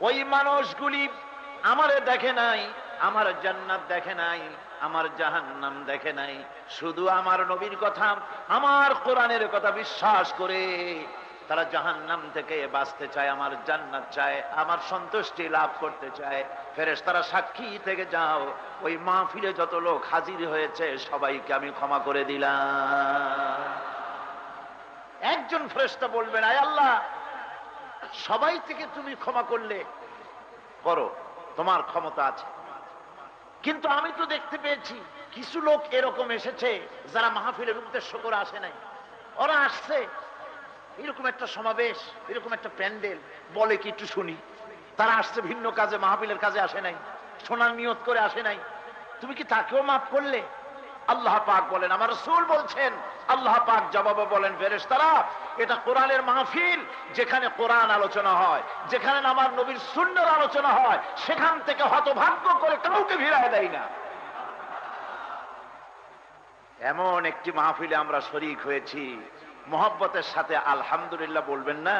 ওই মানুষগুলি আমারে দেখে নাই, আমার জান্নাত দেখে নাই, আমার জাহান্নাম দেখে নাই, শুধু আমার নবীর কথা, আমার কোরআনের কথা বিশ্বাস করে তারা জাহান্নাম থেকে বাঁচতে চায়, আমার জান্নাত চায়, আমার সন্তুষ্টি লাভ করতে চায়। ফেরেশতারা সাক্ষী থেকে যাও, ওই মাহফিলে যত লোক হাজির হয়েছে সবাইকে আমি ক্ষমা করে দিলাম। একজন ফেরেশতা বলবেন, আয় আল্লাহ, সবাই থেকে তুমি ক্ষমা করলে করো, তোমার ক্ষমতা আছে, কিন্তু আমি তো দেখতে পেয়েছি কিছু লোক এরকম এসেছে যারা মাহফিলের উদ্দেশ্য করে আসে নাই। ওরা আসছে এরকম একটা সমাবেশ, এরকম একটা প্যান্ডেল, বলে কি একটু শুনি। তারা আসছে ভিন্ন কাজে, মাহফিলের কাজে আসে নাই, শোনার নিয়ত করে আসে নাই। তুমি কি তাকেও মাফ করলে? আল্লাহ পাক বলেন, আমার রাসূল বলছেন, আল্লাহ পাক জবাবে বলেন, ফেরেশতারা, এটা কোরআনের মাহফিল, যেখানে কোরআন আলোচনা হয়, যেখানে আমার নবীর সুন্নাহর আলোচনা হয়, সেখান থেকে হতভাগ্য করে কাউকে ফিরায় দেয় না। এমন একটি মাহফিলে আমরা শরীক হয়েছি, মহব্বতের সাথে আলহামদুলিল্লাহ বলবেন না?